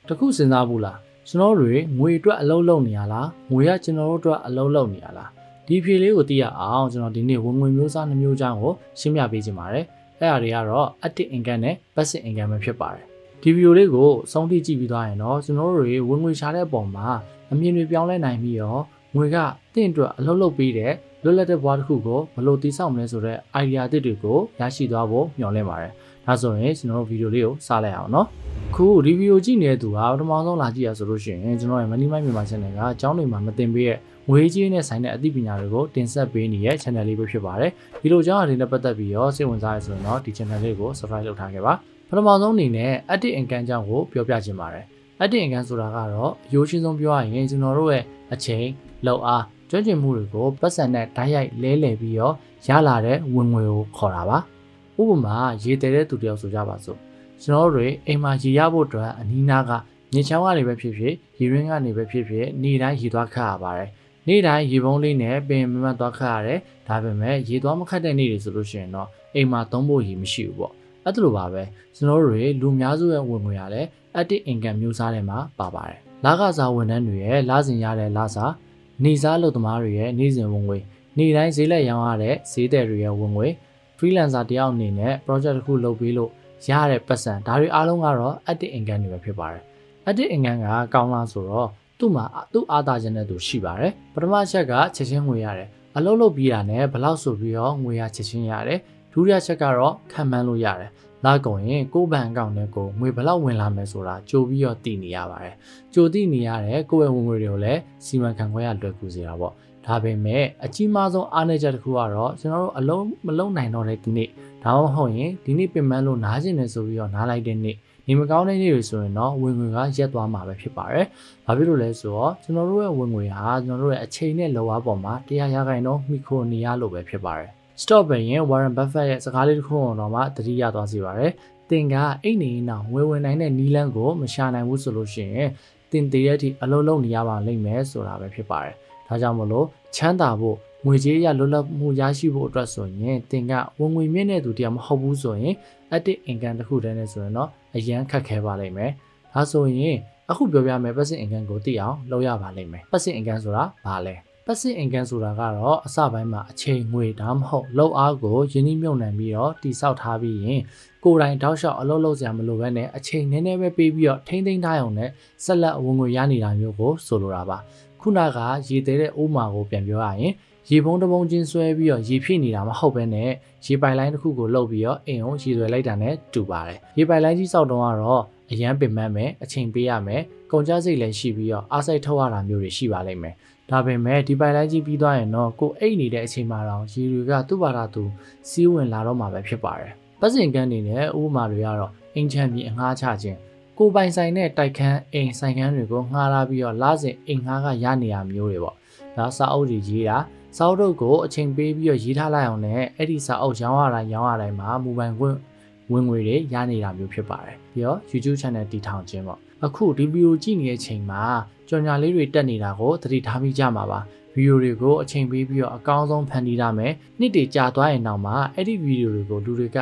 တခုစဉ်းစားဘူးလားကျွန်တော်တွေငွေအတွက်အလုံးလုံးနေရလားငွေကကျွန်တော်တို့အတွက်အလုံးလုံးနေရလားဒီဖြေလေးကိုသိရအောင်ကျွန်တော်ဒီနေ့ဝင်ငွေမျိုးစားနှမျိုးချောင်းကိုရှင်းပြပေးချင်ပါတယ်အဲ့ဒါတွေကတော့ active income နဲ့ passive income ပဲဖြစ်ပါတယ်ဒီဗီဒီယိုလေးကိုစောင့်ကြည့်ကြည့်ပြီးသွားရင်တော့ကျွန်တော်တို့တွေဝင်ငွေရှာတဲ့အပေါ်မှာအမြင်တွေပြောင်းလဲနိုင်ပြီးတော့ငွေကတင့်အတွက်အလုံးလုံးပြီးတဲ့လွတ်လပ်တဲ့ဘဝတစ်ခုကိုဘယ်လိုတည်ဆောက်မလဲဆိုတဲ့ idea အသစ်တွေကိုရရှိသွားဖို့မျှော်လင့်ပါတယ်ဒါဆိုရင်ကျွန်တော်တို့ဗီဒီယိုလေးကိုစလိုက်အောင်နော်ခုဒီဗီဒီယိုကြည့်နေတဲ့သူကပထမဆုံးလာကြည့်ရဆိုလို့ရှိရင်ကျွန်တော်ရဲ့ Money Mind မြန်မာ channel ကအကြောင်းတွေမှာမတင်ပေးရဲ့ငွေကြေးနဲ့ဆိုင်တဲ့အသိပညာတွေကိုတင်ဆက်ပေးနေတဲ့ channel လေးပဲဖြစ်ပါတယ်ဒီလိုအကြောင်းအရာတွေနဲ့ပတ်သက်ပြီးတော့စိတ်ဝင်စားရဆိုရင်တော့ဒီ channel လေးကို subscribe လုပ်ထားခဲ့ပါပထမဆုံးအနေနဲ့ active income အကြောင်းကိုပြောပြချင်ပါတယ် active income ဆိုတာကတော့အရိုးရှင်းဆုံးပြောရရင်ကျွန်တော်တို့ရဲ့အချိန်လောက်အားကျွမ်းကျင်မှုတွေကိုပတ်စံနဲ့ဓာတ်ရိုက်လဲလှယ်ပြီးတော့ရလာတဲ့ဝင်ငွေကိုခေါ်တာပါဥပမာရေတည်တဲ့သူတယောက်ဆိုကြပါစို့ကျွန်တော်တို့အိမ်မှာရေရဖို့အတွက်အနီးနားကမြေချောင်းကနေပဲဖြစ်ဖြစ်ရေရင်းကနေပဲဖြစ်ဖြစ်နေ့တိုင်းရေသွားခတ်ရပါတယ်နေ့တိုင်းရေပုံးလေးနဲ့ပင်မမသွားခတ်ရတယ်ဒါပေမဲ့ရေသွားမခတ်တဲ့နေ့တွေဆိုလို့ရှိရင်တော့အိမ်မှာသုံးဖို့ရေမရှိဘူးပေါ့အဲ့ဒါလိုပါပဲကျွန်တော်တို့လူများစုရဲ့ဝင်ငွေရလဲ active income မျိုးစားထဲမှာပါပါတယ်လခစားဝန်ထမ်းတွေရဲ့လစဉ်ရတဲ့လစာနေစားလုပ်သမားတွေရဲ့နေ့စဉ်ဝင်ငွေနေ့တိုင်းဈေးလက်ရောင်းရတဲ့ဈေးသည်တွေရဲ့ဝင်ငွေ freelancer တယောက်အနေနဲ့ project တစ်ခုလုပ်ပြီးလို့ရတဲ့ပတ်စံဒါတွေအားလုံးကတော့ active income တွေပဲဖြစ်ပါတယ် active income ကကောင်းလားဆိုတော့သူ့မှာသူ့အားသာခြင်းနဲ့သူရှိပါတယ်ပထမချက်ကချက်ချင်းငွေရတယ်အလုပ်လုပ်ပြီးတာနဲ့ဘယ်လောက်ဆိုပြီးတော့ငွေရချက်ချင်းရတယ်ဒုတိယချက်ကတော့ခံမှန်းလို့ရတယ်လာကုန်ရင်ကိုယ့်ဘဏ်အကောင့်နဲ့ကိုငွေဘယ်လောက်ဝင်လာမယ်ဆိုတာကြိုပြီးတော့တည်နေရပါတယ်ကြိုတည်နေရတဲ့ကိုယ့်ရဲ့ဝင်ငွေတွေကိုလည်းစီမံခန့်ခွဲရလွယ်ကူစေတာပေါ့ဒါပေမဲ့အကြီးမားဆုံးအားနည်းချက်တစ်ခုကတော့ကျွန်တော်တို့အလုံးမလုံးနိုင်တော့တဲ့ဒီနေ့ဒါမှမဟုတ်ရင်ဒီနေ့ပြင်ပန်းလို့နားကျင်နေဆိုပြီးတော့နားလိုက်တဲ့နေ့နေမကောင်းတဲ့နေ့တွေဆိုရင်တော့ဝင်ငွေကရက်သွားမှာပဲဖြစ်ပါတယ်။ဘာဖြစ်လို့လဲဆိုတော့ကျွန်တော်တို့ရဲ့ဝင်ငွေဟာကျွန်တော်တို့ရဲ့အချိန်နဲ့လောအားပေါ်မှာ100%မိခိုနေရလို့ပဲဖြစ်ပါတယ်။ Stop ပဲရင် Warren Buffett ရဲ့စကားလေးတစ်ခုတော့မှသတိရသွားစီပါတယ်။သင်ကအိတ်နေနောက်ငွေဝင်နိုင်တဲ့နီးလန်းကိုမရှာနိုင်ဘူးဆိုလို့ရှိရင်သင်တည်တဲ့အထိအလုံးလုံးနေရပါလိမ့်မယ်ဆိုတာပဲဖြစ်ပါတယ်။ဒါကြောင့်မလို့ချမ်းသာဖို့ငွေကြေးရလွတ်လပ်မှုရရှိဖို့အတွက်ဆိုရင်သင်ကဝင်ငွေမြင့်တဲ့သူတရားမဟုတ်ဘူးဆိုရင် active income တစ်ခုတည်းနဲ့ဆိုရင်တော့အရန်ခက်ခဲပါလိမ့်မယ်။ဒါဆိုရင်အခုပြောပြမယ် passive income ကိုသိအောင်လုပ်ရပါလိမ့်မယ်။ passive income ဆိုတာဘာလဲ။ passive income ဆိုတာကတော့အစပိုင်းမှာအချိန်ငွေဒါမှမဟုတ်လောက်အားကိုယင်းနှိမ့်မြုပ်နှံပြီးတော့တိစောက်ထားပြီးရင်ကိုယ်တိုင်တောက်လျှောက်အလုပ်လုပ်စရာမလိုဘဲနဲ့အချိန်နည်းနည်းပဲပေးပြီးတော့ထိမ့်သိမ်းထားရုံနဲ့ဆက်လက်ဝင်ငွေရနေတာမျိုးကိုဆိုလိုတာပါ။ခုနကရေသေးတဲ့ဥမာကိုပြန်ပြောရရင်ရေပုံးတစ်ပုံးချင်းဆွဲပြီးတော့ရေဖြည့်နေတာမဟုတ်ဘဲနဲ့ရေပိုက်လိုင်းတစ်ခုကိုလှုပ်ပြီးတော့အိမ်အောင်ရေဆွဲလိုက်တာနဲ့တူပါတယ်ရေပိုက်လိုင်းကြီးစောက်တုံးကတော့အရန်ပင်ပန်းမယ်အချိန်ပေးရမယ်ကုန်ကျစရိတ်လည်းရှိပြီးတော့အားစိတ်ထုတ်ရတာမျိုးတွေရှိပါလိမ့်မယ်ဒါပေမဲ့ဒီပိုက်လိုင်းကြီးပြီးသွားရင်တော့ကိုအိတ်နေတဲ့အချိန်မှာတော့ရေတွေကသူ့ဘာသာသူစီးဝင်လာတော့မှာပဲဖြစ်ပါတယ်ပတ်စင်ကန်းနေနဲ့ဥပမာတွေကတော့အင်ချမ်းပြီးအငှားချခြင်းကိုပိုင်ဆိုင်တဲ့တိုက်ခန်းအိမ်ဆိုင်ခန်းတွေကိုငှားလာပြီးတော့လစဉ်အိမ်ငှားကရနေရမျိုးတွေပေါ့ဒါစာအုပ်တွေရေးတာစာအုပ်တို့ကိုအချိန်ပေးပြီးတော့ရေးထားလိုက်အောင်နဲ့အဲ့ဒီစာအုပ်ရောင်းရတိုင်းမှာမူပိုင်ခွင့်ဝင်ငွေတွေရနေတာမျိုးဖြစ်ပါတယ်ပြီးတော့ YouTube channel တည်ထောင်ခြင်းပေါ့အခုဒီဗီဒီယိုကြည့်နေတဲ့အချိန်မှာကြော်ညာလေးတွေတက်နေတာကိုသတိထားမိကြမှာပါဗီဒီယိုတွေကိုအချိန်ပေးပြီးတော့အကောင်းဆုံးဖန်တီးရမယ်နှစ်တွေကြာသွားရင်တော့မှအဲ့ဒီဗီဒီယိုတွေကိုလူတွေက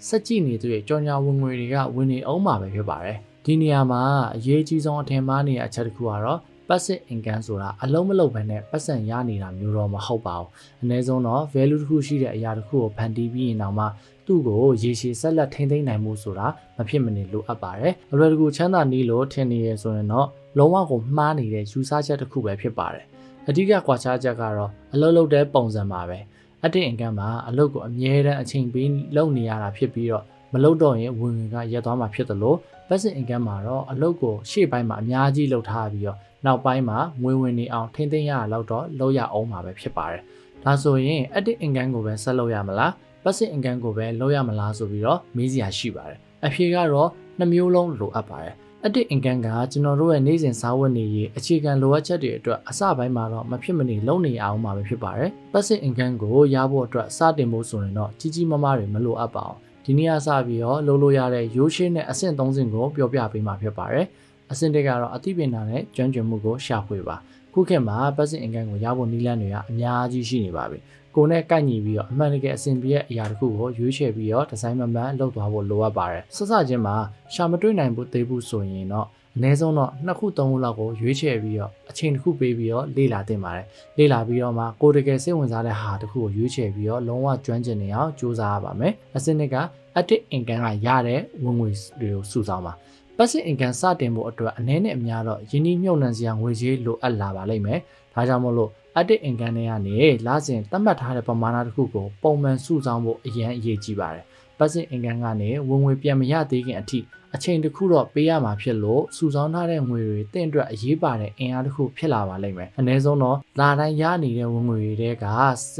စက်ကြည့်နေတဲ့ကြော်ညာဝင်ငွေတွေကဝင်နေအောင်မှာပဲဖြစ်ပါတယ်ဒီနေရာမှာအရေးကြီးဆုံးအထင်မှားနေတဲ့အချက်တစ်ခုကတော့passive income ဆိုတာအလုံးမလုံးပဲနဲ့ပတ်စံရနေတာမျိုးတော့မဟုတ်ပါဘူးအနည်းဆုံးတော့ value တစ်ခုရှိတဲ့အရာတစ်ခုကိုဖန်တီးပြီးရင်တော့မှသူ့ကိုရေရှည်ဆက်လက်ထိန်းသိမ်းနိုင်မှုဆိုတာမဖြစ်မနေလိုအပ်ပါတယ်အလွယ်တကူချမ်းသာနေလို့ထင်နေရဆိုရင်တော့လုံးဝကိုမှားနေတဲ့ယူဆချက်တစ်ခုပဲဖြစ်ပါတယ်အဓိကကွာခြားချက်ကတော့အလုပ်လုပ်တဲ့ပုံစံပါပဲ active income မှာအလုပ်ကိုအမြဲတမ်းအချိန်ပေးလုပ်နေရတာဖြစ်ပြီးတော့မလုပ်တော့ရင်ဝင်ငွေကရက်သွားမှာဖြစ်တယ်လို့ passive income မှာတော့အလုပ်ကိုရှေ့ပိုင်းမှာအများကြီးလုပ်ထားပြီးတော့နောက်ပိုင်းမှာငွေဝင်နေအောင်ထိန်းသိမ်းရတော့လုပ်ရအောင်မှာပဲဖြစ်ပါတယ်။ဒါဆိုရင် active income ကိုပဲဆက်လုပ်ရမလား passive income ကိုပဲလုပ်ရမလားဆိုပြီးတော့မေးစရာရှိပါတယ်။အဖြေကတော့နှစ်မျိုးလုံးလိုအပ်ပါတယ်။ active income ကကျွန်တော်တို့ရဲ့နေ့စဉ်စားဝတ်နေရေးအခြေခံလိုအပ်ချက်တွေအတွက်အစပိုင်းမှာတော့မဖြစ်မနေလုပ်နေအောင်မှာပဲဖြစ်ပါတယ်။ passive income ကိုရဖို့အတွက်စတင်ဖို့ဆိုရင်တော့ကြီးကြီးမားမားတွေမလိုအပ်ပါဘူး။ဒီနေ့ကစပြီးတော့လုပ်လို့ရတဲ့ရိုးရှင်းတဲ့အဆင့်၃ဆင့်ကိုပြောပြပေးမှာဖြစ်ပါတယ်။အဆင့်တစ်ကတော့အသိပညာနဲ့ကျွမ်းကျင်မှုကိုရှာဖွေပါခုခေတ်မှာ passive income ကိုရဖို့နည်းလမ်းတွေကအများကြီးရှိနေပါပြီကိုယ်နဲ့ကိုက်ညီပြီးတော့အမှန်တကယ်အဆင်ပြေတဲ့အရာတစ်ခုကိုရွေးချယ်ပြီးတော့ဒီဇိုင်းမှန်မှန်လုပ်သွားဖို့လိုအပ်ပါတယ်ဆက်စချင်းမှာရှာမတွေ့နိုင်ဘူးသေးဘူးဆိုရင်တော့ အနည်းဆုံးတော့2ခု3ခုလောက်ကိုရွေးချယ်ပြီးတော့အချိန်တစ်ခုပေးပြီးတော့လေ့လာသင့်ပါတယ်လေ့လာပြီးတော့မှကိုယ်တကယ်စိတ်ဝင်စားတဲ့ဟာတစ်ခုကိုရွေးချယ်ပြီးတော့လုံးဝကျွမ်းကျင်နေအောင်ကြိုးစားရပါမယ်အစနစ်က active income ကရတဲ့ဝင်ငွေတွေကိုစုဆောင်းပါ passive income စတင်ဖို့အတွက်အနည်းနဲ့အများတော့ယင်းနှိမ့်မြုပ်နှံစရာငွေကြေးလိုအပ်လာပါလိမ့်မယ်ဒါကြောင့်မို့လို့ active income တွေကနေလစဉ်သတ်မှတ်ထားတဲ့ပမာဏတစ်ခုကိုပုံမှန်စုဆောင်းဖို့အရန်အရေးကြီးပါတယ် passive income ကနေဝင်ငွေပြန်မရသေးခင်အထိအချိန်တစ်ခုတော့ပေးရမှာဖြစ်လို့စုဆောင်းထားတဲ့ငွေတွေတင့်အတွက်အရေးပါတဲ့အင်အားတစ်ခုဖြစ်လာပါလိမ့်မယ်အနည်းဆုံးတော့လာတိုင်းရနေတဲ့ဝင်ငွေတွေက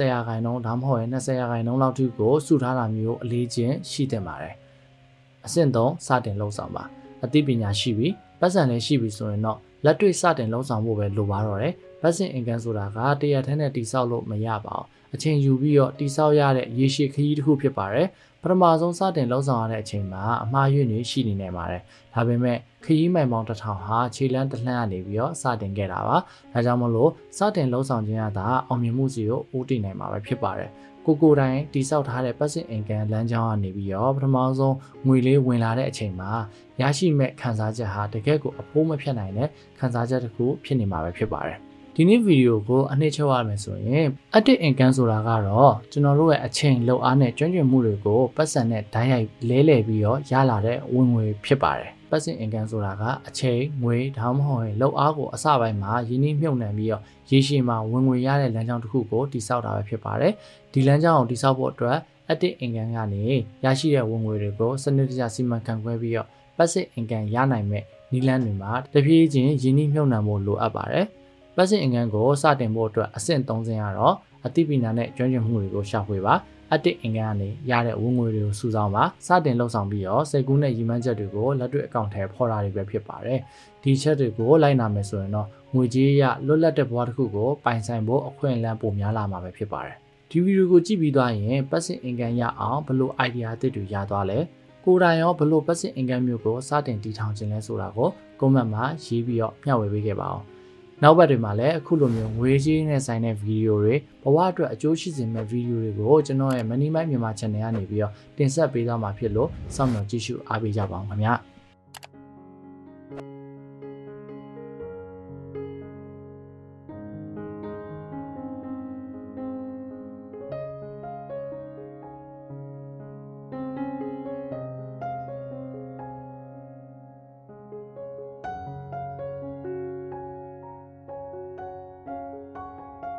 10%ဒါမှမဟုတ်ရင်20%လောက်ထိကိုစုထားတာမျိုးအလေးချင်းရှိသင့်ပါတယ်အဆင့်3စတင်လှုပ်ဆောင်ပါအသိပညာရှိပြီးပတ်စံလည်းရှိပြီဆိုရင်တော့လက်တွေ့စတင်လှုပ်ဆောင်ဖို့ပဲလိုပါတော့တယ် passive income ဆိုတာကတရထက်နဲ့တိဆောက်လို့မရပါဘူးအချိန်ယူပြီးတော့တိဆောက်ရတဲ့ရေရှည်ခရီးတစ်ခုဖြစ်ပါတယ်ပထမဆုံးစတင်လှုပ်ဆောင်ရတဲ့အချိန်မှာအမှားယွင်းတွေရှိနေနိုင်ပါတယ်ဒါပေမဲ့ခရီးမိုင်ပေါင်း1000ဟာခြေလမ်းတစ်လှမ်းကနေပြီးတော့စတင်ခဲ့တာပါဒါကြောင့်မလို့စတင်လှုပ်ဆောင်ခြင်းရတာအောင်မြင်မှုစီကိုဦးတည်နိုင်မှာပဲဖြစ်ပါတယ်ကိုတိုင်းတိဆောက်ထားတဲ့ passive income လမ်းကြောင်းကနေပြီးတော့ပထမဆုံးငွေလေးဝင်လာတဲ့အချိန်မှာရရှိမဲ့ခံစားချက်ဟာတကယ့်ကိုအဖိုးမဖြတ်နိုင်တဲ့ခံစားချက်တစ်ခုဖြစ်နေမှာပဲဖြစ်ပါတယ်ဒီနေ့ဗီဒီယိုကိုအနှစ်ချုပ်ရမယ်ဆိုရင် active income ဆိုတာကတော့ကျွန်တော်တို့ရဲ့အချိန်လောက်အားနဲ့ကျွမ်းကျင်မှုတွေကိုပတ်စံနဲ့ဓာတ်ရိုက်လဲလှယ်ပြီးတော့ရလာတဲ့ဝင်ငွေဖြစ်ပါတယ် passive income ဆိုတာကအချိန်ငွေဒါမှမဟုတ်ရင်လောက်အားကိုအစပိုင်းမှာရင်းနှီးမြှုပ်နှံပြီးတော့ရေရှည်မှာဝင်ငွေရတဲ့လမ်းကြောင်းတစ်ခုကိုတည်ဆောက်တာပဲဖြစ်ပါတယ်ဒီလမ်းကြောင်းကိုတည်ဆောက်ဖို့အတွက် active income ကနေရရှိတဲ့ဝင်ငွေတွေကိုစနစ်တကျစီမံခန့်ခွဲပြီးတော့ passive income ရနိုင်မဲ့နည်းလမ်းတွေမှာတဖြည်းချင်းရင်းနှီးမြှုပ်နှံဖို့လိုအပ်ပါတယ် passive income ကိုစတင်ဖို့အတွက်အဆင့်3ဆင့်ကတော့အသိပညာနဲ့ကျွမ်းကျင်မှုတွေကိုရှာဖွေပါ active income ကနေရတဲ့ဝင်ငွေတွေကိုစုဆောင်းပါစတင်လှုပ်ဆောင်ပြီးတော့စိတ်ကူးနဲ့ရည်မှန်းချက်တွေကိုလက်တွေ့အကောင့်ထဲဖော်တာတွေပဲဖြစ်ပါတယ်ဒီချက်တွေကိုလိုက်နာမယ်ဆိုရင်တော့ငွေကြေးရလွတ်လပ်တဲ့ဘဝတစ်ခုကိုပိုင်ဆိုင်ဖို့အခွင့်အလမ်းပိုများလာမှာပဲဖြစ်ပါတယ်ဒီဗီဒီယိုကိုကြည့်ပြီးသွားရင် passive income ရအောင်ဘယ်လို idea အသစ်တွေရသွားလဲကိုယ်တိုင်ရောဘယ်လို passive income မျိုးကိုစတင်တည်ထောင်ခြင်းလဲဆိုတာကို comment မှာရေးပြီးတော့မျှဝေပေးခဲ့ပါအောင်နောက်ဘက်တွေမှာလည်းအခုလိုမျိုးငွေကြေးနဲ့ဆိုင်တဲ့ဗီဒီယိုတွေဘဝအတွက်အကျိုးရှိစေမယ့်ဗီဒီယိုတွေကိုကျွန်တော်ရဲ့ Money Mind မြန်မာ channel ကနေပြီးတော့တင်ဆက်ပေးသွားမှာဖြစ်လို့စောင့်မျှော်ကြည့်ရှုအားပေးကြပါအောင်ခင်ဗျာ